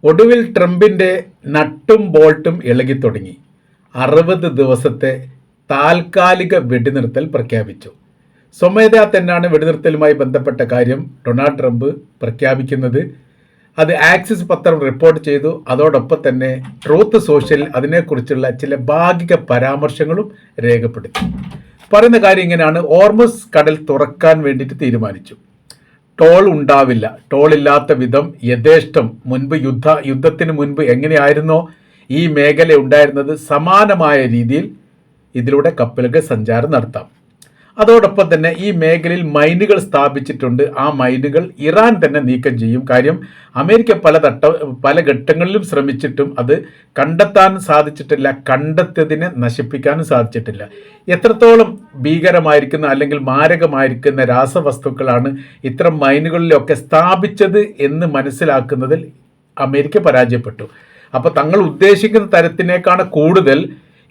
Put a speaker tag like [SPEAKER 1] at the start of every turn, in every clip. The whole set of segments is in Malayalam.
[SPEAKER 1] ഒടുവിൽ ട്രംപിൻ്റെ നട്ടും ബോൾട്ടും ഇളകിത്തുടങ്ങി. 60 ദിവസത്തെ താൽക്കാലിക വെടിനിർത്തൽ പ്രഖ്യാപിച്ചു. സ്വമേധയാ തന്നെയാണ് വെടിനിർത്തലുമായി ബന്ധപ്പെട്ട കാര്യം ഡൊണാൾഡ് ട്രംപ് പ്രഖ്യാപിക്കുന്നത്. അത് ആക്സിസ് പത്രം റിപ്പോർട്ട് ചെയ്തു. അതോടൊപ്പം തന്നെ ട്രൂത്ത് സോഷ്യൽ അതിനെക്കുറിച്ചുള്ള ചില ഭാഗിക പരാമർശങ്ങളും രേഖപ്പെടുത്തി. പറയുന്ന കാര്യം ഇങ്ങനെയാണ്: ഹോർമുസ് കടൽ തുറക്കാൻ വേണ്ടിയിട്ട് തീരുമാനിച്ചു. ടോൾ ഉണ്ടാവില്ല. ടോൾ ഇല്ലാത്ത വിധം യഥേഷ്ടം മുൻപ് യുദ്ധത്തിന് മുൻപ് എങ്ങനെയായിരുന്നോ ഈ മേഖല ഉണ്ടായിരുന്നത് സമാനമായ രീതിയിൽ ഇതിലൂടെ കപ്പലുകൾ സഞ്ചാരം നടത്താം. അതോടൊപ്പം തന്നെ ഈ മേഖലയിൽ മൈനുകൾ സ്ഥാപിച്ചിട്ടുണ്ട്. ആ മൈനുകൾ ഇറാൻ തന്നെ നീക്കം ചെയ്യും. കാര്യം അമേരിക്ക പല ഘട്ടങ്ങളിലും ശ്രമിച്ചിട്ടും അത് കണ്ടെത്താൻ സാധിച്ചിട്ടില്ല, കണ്ടെത്തിയതിനെ നശിപ്പിക്കാനും സാധിച്ചിട്ടില്ല. എത്രത്തോളം ഭീകരമായിരിക്കുന്ന അല്ലെങ്കിൽ മാരകമായിരിക്കുന്ന രാസവസ്തുക്കളാണ് ഇത്തരം മൈനുകളിലൊക്കെ സ്ഥാപിച്ചത് എന്ന് മനസ്സിലാക്കുന്നതിൽ അമേരിക്ക പരാജയപ്പെട്ടു. അപ്പോൾ തങ്ങൾ ഉദ്ദേശിക്കുന്ന തരത്തിനേക്കാണ് കൂടുതൽ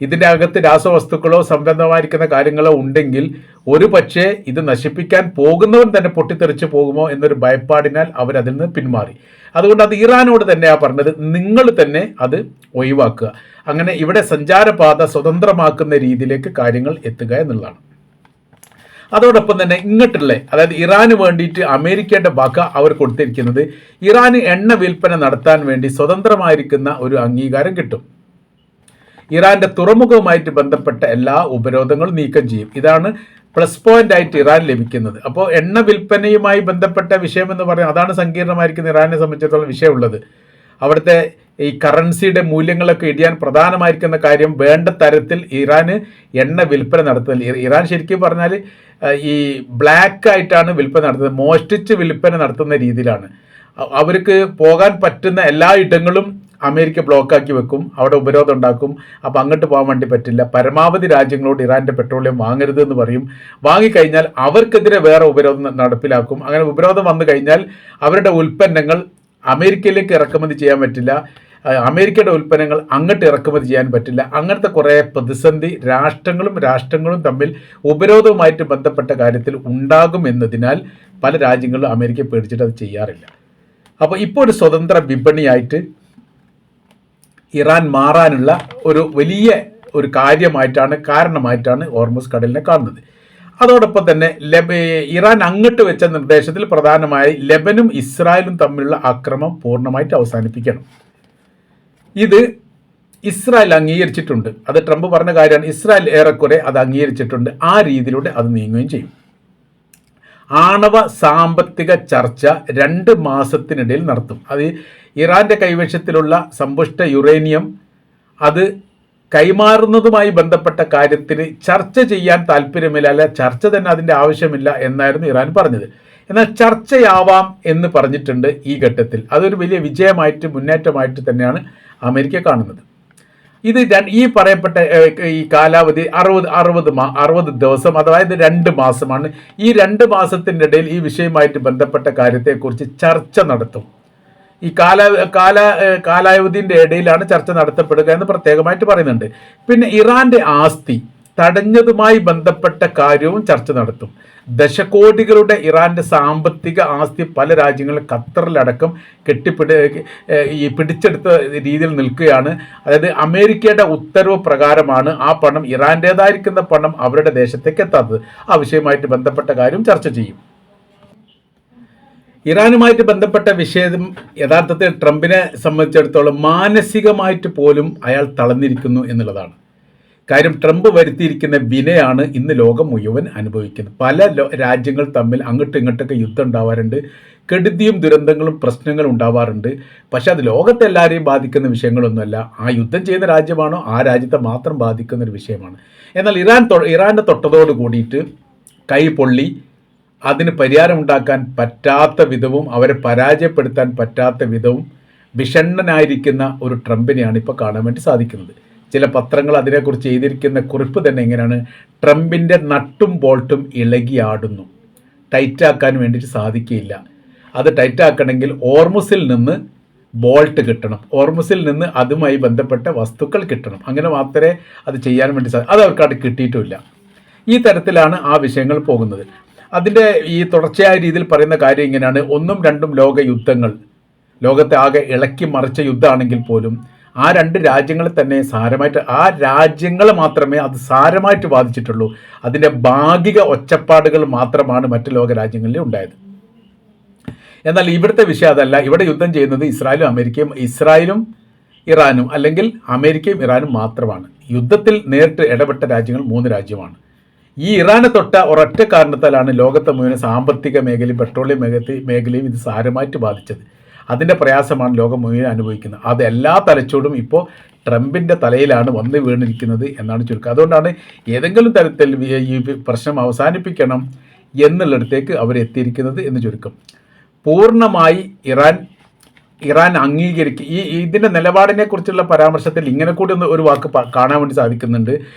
[SPEAKER 1] ഇതിൻ്റെ അകത്ത് രാസവസ്തുക്കളോ സംബന്ധമായിരിക്കുന്ന കാര്യങ്ങളോ ഉണ്ടെങ്കിൽ ഒരു പക്ഷേ ഇത് നശിപ്പിക്കാൻ പോകുന്നവൻ തന്നെ പൊട്ടിത്തെറിച്ച് പോകുമോ എന്നൊരു ഭയപ്പാടിനാൽ അവരതിൽ നിന്ന് പിന്മാറി. അതുകൊണ്ട് അത് ഇറാനോട് തന്നെയാണ് പറഞ്ഞത്, നിങ്ങൾ തന്നെ അത് ഒഴിവാക്കുക. അങ്ങനെ ഇവിടെ സഞ്ചാരപാത സ്വതന്ത്രമാക്കുന്ന രീതിയിലേക്ക് കാര്യങ്ങൾ എത്തുക എന്നുള്ളതാണ്. അതോടൊപ്പം തന്നെ ഇങ്ങോട്ടുള്ള അതായത് ഇറാന് വേണ്ടിയിട്ട് അമേരിക്കയുടെ വക അവർ കൊടുത്തിരിക്കുന്നത് ഇറാന് എണ്ണ വിൽപ്പന നടത്താൻ വേണ്ടി സ്വതന്ത്രമായിരിക്കുന്ന ഒരു അംഗീകാരം കിട്ടും. ഇറാന്റെ തുറമുഖവുമായിട്ട് ബന്ധപ്പെട്ട എല്ലാ ഉപരോധങ്ങളും നീക്കം ചെയ്യും. ഇതാണ് പ്ലസ് പോയിന്റ് ആയിട്ട് ഇറാൻ ലഭിക്കുന്നത്. അപ്പോൾ എണ്ണ വിൽപ്പനയുമായി ബന്ധപ്പെട്ട വിഷയം എന്ന് പറയുന്നത് അതാണ് സങ്കീർണമായിരിക്കുന്ന ഇറാനെ സംബന്ധിച്ചിടത്തോളം വിഷയമുള്ളത്. അവിടുത്തെ ഈ കറൻസിയുടെ മൂല്യങ്ങളൊക്കെ ഇടിയാൻ പ്രധാനമായിരിക്കുന്ന കാര്യം വേണ്ട തരത്തിൽ ഇറാന് എണ്ണ വിൽപ്പന നടത്തുന്നത്. ഇറാൻ ശരിക്കും പറഞ്ഞാൽ ഈ ബ്ലാക്ക് ആയിട്ടാണ് വിൽപ്പന നടത്തുന്നത്, മോഷ്ടിച്ച് വിൽപ്പന നടത്തുന്ന രീതിയിലാണ്. അവർക്ക് പോകാൻ പറ്റുന്ന എല്ലാ ഇടങ്ങളും അമേരിക്ക ബ്ലോക്കാക്കി വെക്കും, അവിടെ ഉപരോധം ഉണ്ടാക്കും. അപ്പോൾ അങ്ങോട്ട് പോകാൻ വേണ്ടി പറ്റില്ല. പരമാവധി രാജ്യങ്ങളോട് ഇറാൻ്റെ പെട്രോളിയം വാങ്ങരുത് എന്ന് പറയും. വാങ്ങിക്കഴിഞ്ഞാൽ അവർക്കെതിരെ വേറെ ഉപരോധം നടപ്പിലാക്കും. അങ്ങനെ ഉപരോധം വന്നു കഴിഞ്ഞാൽ അവരുടെ ഉൽപ്പന്നങ്ങൾ അമേരിക്കയിലേക്ക് ഇറക്കുമതി ചെയ്യാൻ പറ്റില്ല, അമേരിക്കയുടെ ഉൽപ്പന്നങ്ങൾ അങ്ങോട്ട് ഇറക്കുമതി ചെയ്യാൻ പറ്റില്ല. അങ്ങനത്തെ കുറേ പ്രതിസന്ധി രാഷ്ട്രങ്ങളും തമ്മിൽ ഉപരോധവുമായിട്ട് ബന്ധപ്പെട്ട കാര്യത്തിൽ ഉണ്ടാകും എന്നതിനാൽ പല രാജ്യങ്ങളും അമേരിക്ക പേടിച്ചിട്ട് അത് ചെയ്യാറില്ല. അപ്പോൾ ഇപ്പോൾ ഒരു സ്വതന്ത്ര വിപണിയായിട്ട് ഇറാൻ മാറാനുള്ള ഒരു വലിയ ഒരു കാരണമായിട്ടാണ് ഹോർമുസ് കടലിനെ കാണുന്നത്. അതോടൊപ്പം തന്നെ ഇറാൻ അങ്ങോട്ട് വെച്ച നിർദ്ദേശത്തിൽ പ്രധാനമായി ലെബനും ഇസ്രായേലും തമ്മിലുള്ള ആക്രമണം പൂർണ്ണമായിട്ട് അവസാനിപ്പിക്കണം. ഇത് ഇസ്രായേൽ അംഗീകരിച്ചിട്ടുണ്ട്. അത് ട്രംപ് പറഞ്ഞ കാര്യമാണ്. ഇസ്രായേൽ ഏറെക്കുറെ അത് അംഗീകരിച്ചിട്ടുണ്ട്. ആ രീതിയിലൂടെ അത് നീങ്ങുകയും ചെയ്യും. ആണവ സാമ്പത്തിക ചർച്ച 2 മാസത്തിനിടയിൽ നടത്തും. അത് ഇറാൻ്റെ കൈവശത്തിലുള്ള സമ്പുഷ്ട യുറേനിയം അത് കൈമാറുന്നതുമായി ബന്ധപ്പെട്ട കാര്യത്തിന് ചർച്ച ചെയ്യാൻ താല്പര്യമില്ല, അല്ല ചർച്ച തന്നെ അതിൻ്റെ ആവശ്യമില്ല എന്നായിരുന്നു ഇറാൻ പറഞ്ഞത്. എന്നാൽ ചർച്ചയാവാം എന്ന് പറഞ്ഞിട്ടുണ്ട് ഈ ഘട്ടത്തിൽ. അതൊരു വലിയ വിജയമായിട്ട് മുന്നേറ്റമായിട്ട് തന്നെയാണ് അമേരിക്ക കാണുന്നത്. ഇത് ഈ പറയപ്പെട്ട ഈ കാലാവധി 60 ദിവസം, അതായത് 2 മാസമാണ്. ഈ 2 മാസത്തിൻ്റെ ഇടയിൽ ഈ വിഷയമായിട്ട് ബന്ധപ്പെട്ട കാര്യത്തെക്കുറിച്ച് ചർച്ച നടത്തും. ഈ കാലാവധിൻ്റെ ഇടയിലാണ് ചർച്ച നടത്തപ്പെടുക എന്ന് പ്രത്യേകമായിട്ട് പറയുന്നുണ്ട്. പിന്നെ ഇറാൻ്റെ ആസ്തി തടഞ്ഞതുമായി ബന്ധപ്പെട്ട കാര്യവും ചർച്ച നടത്തും. ദശകോടികളുടെ ഇറാൻ്റെ സാമ്പത്തിക ആസ്തി പല രാജ്യങ്ങളും ഖത്തറിലടക്കം പിടിച്ചെടുത്ത രീതിയിൽ നിൽക്കുകയാണ്. അതായത് അമേരിക്കയുടെ ഉത്തരവ് പ്രകാരമാണ് ആ പണം, ഇറാൻ്റേതായിരിക്കുന്ന പണം അവരുടെ ദേശത്തേക്ക് എത്താത്തത്. ആ വിഷയമായിട്ട് ബന്ധപ്പെട്ട കാര്യം ചർച്ച ചെയ്യും. ഇറാനുമായിട്ട് ബന്ധപ്പെട്ട വിഷയം യഥാർത്ഥത്തിൽ ട്രംപിനെ സംബന്ധിച്ചിടത്തോളം മാനസികമായിട്ട് പോലും അയാൾ തളർന്നിരിക്കുന്നു എന്നുള്ളതാണ്. കാര്യം ട്രംപ് വരുത്തിയിരിക്കുന്ന വിനയാണ് ഇന്ന് ലോകം മുഴുവൻ അനുഭവിക്കുന്നത്. പല രാജ്യങ്ങൾ തമ്മിൽ അങ്ങോട്ടും ഇങ്ങോട്ടൊക്കെ യുദ്ധം ഉണ്ടാവാറുണ്ട്, കെടുതിയും ദുരന്തങ്ങളും പ്രശ്നങ്ങളും ഉണ്ടാവാറുണ്ട്. പക്ഷെ അത് ലോകത്തെല്ലാവരെയും ബാധിക്കുന്ന വിഷയങ്ങളൊന്നുമല്ല. ആ യുദ്ധം ചെയ്യുന്ന രാജ്യമാണോ ആ രാജ്യത്തെ മാത്രം ബാധിക്കുന്ന ഒരു വിഷയമാണ്. എന്നാൽ ഇറാൻ്റെ തൊട്ടതോട് കൂടിയിട്ട് കൈ പൊള്ളി അതിന് പരിഹാരമുണ്ടാക്കാൻ പറ്റാത്ത വിധവും അവരെ പരാജയപ്പെടുത്താൻ പറ്റാത്ത വിധവും വിഷണ്ണനായിരിക്കുന്ന ഒരു ട്രംപിനെയാണ് ഇപ്പോൾ കാണാൻ വേണ്ടി സാധിക്കുന്നത്. ചില പത്രങ്ങൾ അതിനെക്കുറിച്ച് എഴുതിയിരിക്കുന്ന കുറിപ്പ് തന്നെ ഇങ്ങനെയാണ്: ട്രംപിൻ്റെ നട്ടും ബോൾട്ടും ഇളകിയാടുന്നു. ടൈറ്റാക്കാൻ വേണ്ടിയിട്ട് സാധിക്കില്ല. അത് ടൈറ്റാക്കണമെങ്കിൽ ഹോർമുസിൽ നിന്ന് ബോൾട്ട് കിട്ടണം, ഹോർമുസിൽ നിന്ന് അതുമായി ബന്ധപ്പെട്ട വസ്തുക്കൾ കിട്ടണം. അങ്ങനെ മാത്രമേ അത് ചെയ്യാൻ വേണ്ടി അത് അവർക്ക് അത് കിട്ടിയിട്ടുമില്ല. ഈ തരത്തിലാണ് ആ വിഷയങ്ങൾ പോകുന്നത്. അതിൻ്റെ ഈ തുടർച്ചയായ രീതിയിൽ പറയുന്ന കാര്യം ഇങ്ങനെയാണ്: 1ഉം 2ഉം ലോക യുദ്ധങ്ങൾ ലോകത്തെ ആകെ ഇളക്കി മറിച്ച യുദ്ധമാണെങ്കിൽ പോലും ആ രണ്ട് രാജ്യങ്ങളെ തന്നെ സാരമായിട്ട്, ആ രാജ്യങ്ങൾ മാത്രമേ അത് സാരമായിട്ട് ബാധിച്ചിട്ടുള്ളൂ. അതിൻ്റെ ഭാഗിക ഒച്ചപ്പാടുകൾ മാത്രമാണ് മറ്റ് ലോക രാജ്യങ്ങളിൽ ഉണ്ടായത്. എന്നാൽ ഇവിടുത്തെ വിഷയം അതല്ല. ഇവിടെ യുദ്ധം ചെയ്യുന്നത് ഇസ്രായേലും ഇറാനും അല്ലെങ്കിൽ അമേരിക്കയും ഇറാനും മാത്രമാണ്. യുദ്ധത്തിൽ നേരിട്ട് ഇടപെട്ട രാജ്യങ്ങൾ 3 രാജ്യമാണ്. ഈ ഇറാനെ തൊട്ട ഒരൊറ്റ കാരണത്താലാണ് ലോകത്തെ മുഴുവൻ സാമ്പത്തിക മേഖലയും പെട്രോളിയം മേഖലയും ഇത് സാരമായിട്ട് ബാധിച്ചത്. അതിൻ്റെ പ്രയാസമാണ് ലോകം മുഴുവൻ അനുഭവിക്കുന്നത്. അത് എല്ലാ തലച്ചോടും ഇപ്പോൾ ട്രംപിൻ്റെ തലയിലാണ് വന്ന് വീണിരിക്കുന്നത് എന്നാണ് ചുരുക്കം. അതുകൊണ്ടാണ് ഏതെങ്കിലും തരത്തിൽ ഈ പ്രശ്നം അവസാനിപ്പിക്കണം എന്നുള്ളിടത്തേക്ക് അവരെത്തിയിരിക്കുന്നത് എന്ന് ചുരുക്കം. പൂർണ്ണമായി ഇറാൻ അംഗീകരിക്കുക ഇതിൻ്റെ നിലപാടിനെ കുറിച്ചുള്ള പരാമർശത്തിൽ ഇങ്ങനെ കൂടി ഒരു വാക്ക് കാണാൻ വേണ്ടി സാധിക്കുന്നുണ്ട്.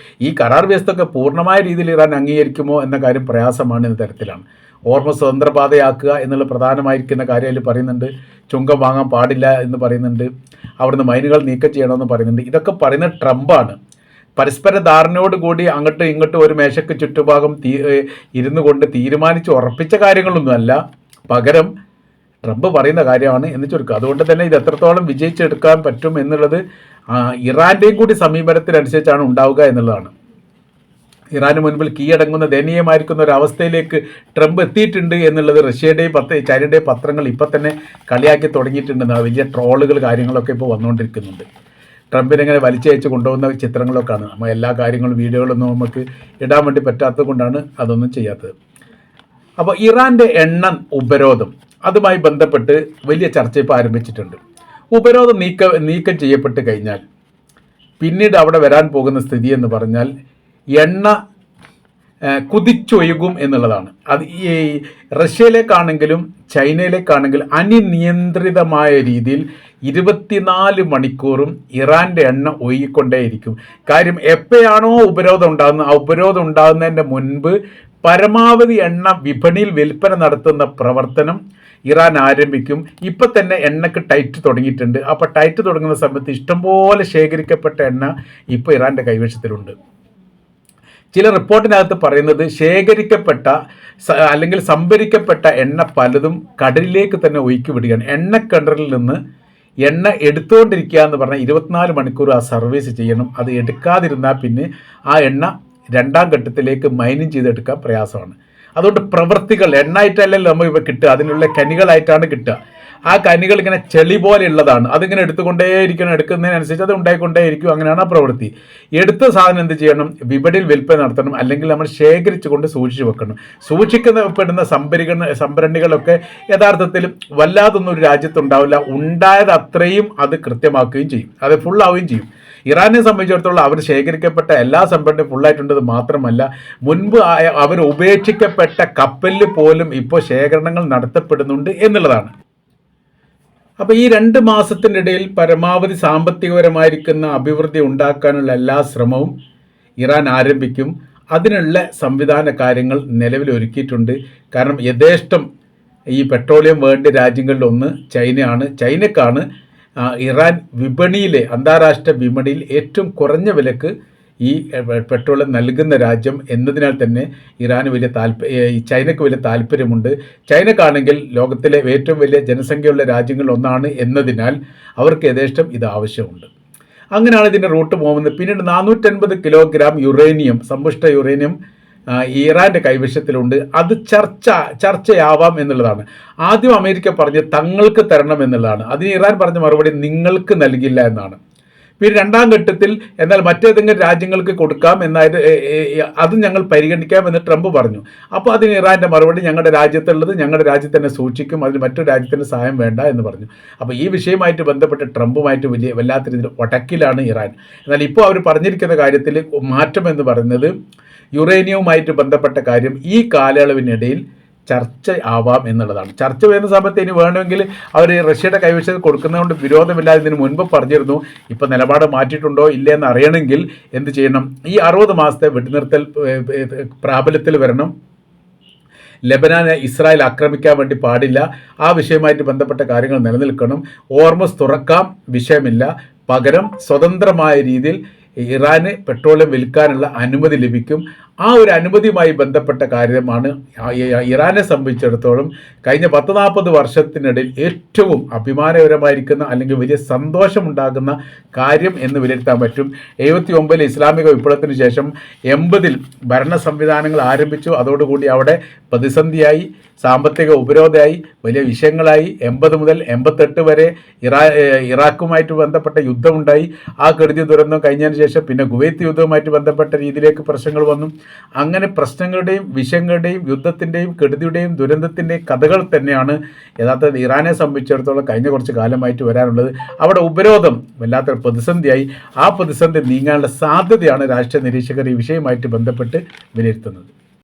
[SPEAKER 1] ഈ കരാർ വ്യവസ്ഥയൊക്കെ പൂർണ്ണമായ രീതിയിൽ ഇറാൻ അംഗീകരിക്കുമോ എന്ന കാര്യം പ്രയാസമാണ് എന്ന തരത്തിലാണ്. ഓർമ്മ സ്വതന്ത്രപാതയാക്കുക എന്നുള്ള പ്രധാനമായിരിക്കുന്ന കാര്യം അതിൽ പറയുന്നുണ്ട്. ചുങ്കം വാങ്ങാൻ പാടില്ല എന്ന് പറയുന്നുണ്ട്. അവിടുന്ന് മൈനുകൾ നീക്കം ചെയ്യണമെന്ന് പറയുന്നുണ്ട്. ഇതൊക്കെ പറയുന്നത് ട്രംപാണ്. പരസ്പര ധാരണയോടുകൂടി അങ്ങോട്ടും ഇങ്ങോട്ടും ഒരു മേശയ്ക്ക് ചുറ്റുഭാഗം ഇരുന്നു കൊണ്ട് തീരുമാനിച്ച് ഉറപ്പിച്ച കാര്യങ്ങളൊന്നുമല്ല, പകരം ട്രംപ് പറയുന്ന കാര്യമാണ് എന്ന് ചുരുക്കുക. അതുകൊണ്ട് തന്നെ ഇത് എത്രത്തോളം വിജയിച്ചെടുക്കാൻ പറ്റും എന്നുള്ളത് ഇറാൻ്റെയും കൂടി സമീപനത്തിനനുസരിച്ചാണ് ഉണ്ടാവുക എന്നുള്ളതാണ്. ഇറാന് മുൻപിൽ കീഴടങ്ങുന്ന ദയനീയമായിരിക്കുന്ന ഒരു അവസ്ഥയിലേക്ക് ട്രംപ് എത്തിയിട്ടുണ്ട് എന്നുള്ളത് റഷ്യയുടെയും ചൈനയുടെയും പത്രങ്ങൾ ഇപ്പം തന്നെ കളിയാക്കി തുടങ്ങിയിട്ടുണ്ടെന്ന്. വലിയ ട്രോളുകൾ കാര്യങ്ങളൊക്കെ ഇപ്പോൾ വന്നുകൊണ്ടിരിക്കുന്നുണ്ട്. ട്രംപിനെങ്ങനെ വലിച്ചയച്ച് കൊണ്ടുപോകുന്ന ചിത്രങ്ങളൊക്കെയാണ്. നമ്മൾ എല്ലാ കാര്യങ്ങളും വീഡിയോകളൊന്നും നമുക്ക് ഇടാൻ വേണ്ടി പറ്റാത്തത് കൊണ്ടാണ് അതൊന്നും ചെയ്യാത്തത്. അപ്പോൾ ഇറാൻ്റെ എണ്ണ ഉപരോധം, അതുമായി ബന്ധപ്പെട്ട് വലിയ ചർച്ച ഇപ്പോൾ ആരംഭിച്ചിട്ടുണ്ട്. ഉപരോധം നീക്കം ചെയ്യപ്പെട്ട് കഴിഞ്ഞാൽ പിന്നീട് അവിടെ വരാൻ പോകുന്ന സ്ഥിതി എന്ന് പറഞ്ഞാൽ എണ്ണ കുതിച്ചൊഴുകും എന്നുള്ളതാണ്. അത് ഈ റഷ്യയിലേക്കാണെങ്കിലും ചൈനയിലേക്കാണെങ്കിലും അനിയന്ത്രിതമായ രീതിയിൽ 24 മണിക്കൂറും ഇറാൻ്റെ എണ്ണ ഒഴുകിക്കൊണ്ടേയിരിക്കും. കാര്യം എപ്പോഴാണോ ഉപരോധം ഉണ്ടാകുന്നത്, ആ ഉപരോധം ഉണ്ടാകുന്നതിൻ്റെ മുൻപ് പരമാവധി എണ്ണ വിപണിയിൽ വിൽപ്പന നടത്തുന്ന പ്രവർത്തനം ഇറാൻ ആരംഭിക്കും. ഇപ്പം തന്നെ എണ്ണക്ക് ടൈറ്റ് തുടങ്ങിയിട്ടുണ്ട്. അപ്പോൾ ടൈറ്റ് തുടങ്ങുന്ന സമയത്ത് ഇഷ്ടംപോലെ ശേഖരിക്കപ്പെട്ട എണ്ണ ഇപ്പോൾ ഇറാൻ്റെ കൈവശത്തിലുണ്ട്. ചില റിപ്പോർട്ടിനകത്ത് പറയുന്നത് ശേഖരിക്കപ്പെട്ട അല്ലെങ്കിൽ സംഭരിക്കപ്പെട്ട എണ്ണ പലതും കടലിലേക്ക് തന്നെ ഒഴുക്കി വിടുകയാണ്. എണ്ണക്കിണറിൽ നിന്ന് എണ്ണ എടുത്തുകൊണ്ടിരിക്കുക എന്ന് പറഞ്ഞാൽ 24 മണിക്കൂർ ആ സർവീസ് ചെയ്യണം. അത് എടുക്കാതിരുന്നാൽ പിന്നെ ആ എണ്ണ രണ്ടാം ഘട്ടത്തിലേക്ക് മൈനിങ് ചെയ്തെടുക്കാൻ പ്രയാസമാണ്. അതുകൊണ്ട് പ്രവൃത്തികൾ എണ്ണായിട്ടല്ലല്ലോ നമ്മൾ ഇവ കിട്ടുക, അതിനുള്ള കനികളായിട്ടാണ് കിട്ടുക. ആ കനികൾ ഇങ്ങനെ ചെളി പോലെയുള്ളതാണ്. അതിങ്ങനെ എടുത്തുകൊണ്ടേയിരിക്കണം, എടുക്കുന്നതിനനുസരിച്ച് അത് ഉണ്ടായിക്കൊണ്ടേയിരിക്കും. അങ്ങനെയാണ് ആ പ്രവൃത്തി. എടുത്ത സാധനം എന്ത് ചെയ്യണം? വിപണിയിൽ വിൽപ്പന നടത്തണം, അല്ലെങ്കിൽ നമ്മൾ ശേഖരിച്ചു കൊണ്ട് സൂക്ഷിച്ചു വെക്കണം. സൂക്ഷിക്കപ്പെടുന്ന സംഭരണികളൊക്കെ യഥാർത്ഥത്തിൽ വല്ലാതൊന്നും ഒരു രാജ്യത്തുണ്ടാവില്ല. ഉണ്ടായത് അത്രയും അത് കൃത്യമാക്കുകയും ചെയ്യും, അത് ഫുള്ളാവുകയും ചെയ്യും. ഇറാനെ സംബന്ധിച്ചിടത്തോളം അവർ ശേഖരിക്കപ്പെട്ട എല്ലാ സംഭരണയും ഫുള്ളായിട്ടുള്ളത് മാത്രമല്ല, മുൻപ് അവർ ഉപേക്ഷിക്കപ്പെട്ട കപ്പലിൽ പോലും ഇപ്പോൾ ശേഖരണങ്ങൾ നടത്തപ്പെടുന്നുണ്ട് എന്നുള്ളതാണ്. അപ്പോൾ ഈ 2 മാസത്തിനിടയിൽ പരമാവധി സാമ്പത്തികപരമായിരിക്കുന്ന അഭിവൃദ്ധി ഉണ്ടാക്കാനുള്ള എല്ലാ ശ്രമവും ഇറാൻ ആരംഭിക്കും. അതിനുള്ള സംവിധാന കാര്യങ്ങൾ നിലവിൽ ഒരുക്കിയിട്ടുണ്ട്. കാരണം യഥേഷ്ടം ഈ പെട്രോളിയം വേണ്ട രാജ്യങ്ങളിലൊന്ന് ചൈനയാണ്. ചൈനക്കാണ് ഇറാൻ വിപണിയിലെ അന്താരാഷ്ട്ര വിപണിയിൽ ഏറ്റവും കുറഞ്ഞ വിലക്ക് ഈ പെട്രോൾ നൽകുന്ന രാജ്യം എന്നതിനാൽ തന്നെ ഇറാന് ചൈനയ്ക്ക് വലിയ താല്പര്യമുണ്ട്. ചൈനക്കാണെങ്കിൽ ലോകത്തിലെ ഏറ്റവും വലിയ ജനസംഖ്യയുള്ള രാജ്യങ്ങളിലൊന്നാണ് എന്നതിനാൽ അവർക്ക് യഥേഷ്ടം ഇത് ആവശ്യമുണ്ട്. അങ്ങനെയാണ് ഇതിൻ്റെ റൂട്ട് പോകുന്നത്. പിന്നീട് 450 കിലോഗ്രാം യുറേനിയം, സമ്പുഷ്ട യുറേനിയം ഇറാൻ്റെ കൈവശത്തിലുണ്ട്. അത് ചർച്ചയാവാം എന്നുള്ളതാണ്. ആദ്യം അമേരിക്ക പറഞ്ഞ് തങ്ങൾക്ക് തരണം എന്നുള്ളതാണ്. അതിന് ഇറാൻ പറഞ്ഞ മറുപടി നിങ്ങൾക്ക് നൽകില്ല എന്നാണ്. പിന്നെ രണ്ടാം ഘട്ടത്തിൽ എന്നാൽ മറ്റേതെങ്കിലും രാജ്യങ്ങൾക്ക് കൊടുക്കാം എന്നായത് അത് ഞങ്ങൾ പരിഗണിക്കാം എന്ന് ട്രംപ് പറഞ്ഞു. അപ്പോൾ അതിന് ഇറാൻ്റെ മറുപടി ഞങ്ങളുടെ രാജ്യത്തുള്ളത് ഞങ്ങളുടെ രാജ്യത്ത് തന്നെ സൂക്ഷിക്കും, അതിന് മറ്റൊരു രാജ്യത്തിൻ്റെ സഹായം വേണ്ട എന്ന് പറഞ്ഞു. അപ്പോൾ ഈ വിഷയമായിട്ട് ബന്ധപ്പെട്ട് ട്രംപുമായിട്ട് വല്ലാത്ത രീതിയിൽ ഒടക്കിലാണ് ഇറാൻ. എന്നാൽ ഇപ്പോൾ അവർ പറഞ്ഞിരിക്കുന്ന കാര്യത്തിൽ മാറ്റം എന്ന് പറയുന്നത് യുറേനിയവുമായിട്ട് ബന്ധപ്പെട്ട കാര്യം ഈ കാലയളവിനിടയിൽ ചർച്ച ആവാം എന്നുള്ളതാണ്. ചർച്ച വരുന്ന സമയത്ത് ഇനി വേണമെങ്കിൽ അവർ റഷ്യയുടെ കൈവശം കൊടുക്കുന്നതുകൊണ്ട് വിരോധമില്ലാതെ ഇതിന് മുൻപ് പറഞ്ഞിരുന്നു. ഇപ്പോൾ നിലപാട് മാറ്റിയിട്ടുണ്ടോ ഇല്ലയെന്ന് അറിയണമെങ്കിൽ എന്ത് ചെയ്യണം? ഈ 60 മാസത്തെ വെടിനിർത്തൽ പ്രാബല്യത്തിൽ വരണം. ലെബനാനെ ഇസ്രായേൽ ആക്രമിക്കാൻ വേണ്ടി പാടില്ല. ആ വിഷയമായിട്ട് ബന്ധപ്പെട്ട കാര്യങ്ങൾ നിലനിൽക്കണം. ഓർമസ് തുറക്കാം, വിഷയമില്ല. പകരം സ്വതന്ത്രമായ രീതിയിൽ ഇറാന് പെട്രോളിയം വിൽക്കാനുള്ള അനുമതി ലഭിക്കും. ആ ഒരു അനുമതിയുമായി ബന്ധപ്പെട്ട കാര്യമാണ് ഇറാനെ സംബന്ധിച്ചിടത്തോളം കഴിഞ്ഞ 10-40 വർഷത്തിനിടയിൽ ഏറ്റവും അഭിമാനകരമായിരിക്കുന്ന അല്ലെങ്കിൽ വലിയ സന്തോഷമുണ്ടാകുന്ന കാര്യം എന്ന് വിലയിരുത്താൻ പറ്റും. 79 ഇസ്ലാമിക വിപ്ലവത്തിന് ശേഷം 80 ഭരണ സംവിധാനങ്ങൾ ആരംഭിച്ചു. അതോടുകൂടി അവിടെ പ്രതിസന്ധിയായി, സാമ്പത്തിക ഉപരോധമായി, വലിയ വിഷയങ്ങളായി. 80 മുതൽ 88 വരെ ഇറാഖുമായിട്ട് ബന്ധപ്പെട്ട യുദ്ധമുണ്ടായി. ആ കെടുതി ദുരന്തം കഴിഞ്ഞതിന് ശേഷം പിന്നെ കുവൈത്ത് യുദ്ധവുമായിട്ട് ബന്ധപ്പെട്ട രീതിയിലേക്ക് പ്രശ്നങ്ങൾ വന്നു. അങ്ങനെ പ്രശ്നങ്ങളുടെയും വിഷയങ്ങളുടെയും യുദ്ധത്തിൻ്റെയും കെടുതിയുടെയും ദുരന്തത്തിൻ്റെയും കഥകൾ തന്നെയാണ് യഥാർത്ഥത്തിൽ ഇറാനെ സംബന്ധിച്ചിടത്തോളം കഴിഞ്ഞ കുറച്ച് കാലമായിട്ട് വരാനുള്ളത്. അവിടെ ഉപരോധം വല്ലാത്തൊരു പ്രതിസന്ധിയായി. ആ പ്രതിസന്ധി നീങ്ങാനുള്ള സാധ്യതയാണ് രാഷ്ട്രീയ നിരീക്ഷകർ ഈ വിഷയവുമായിട്ട് ബന്ധപ്പെട്ട് വിലയിരുത്തുന്നത്.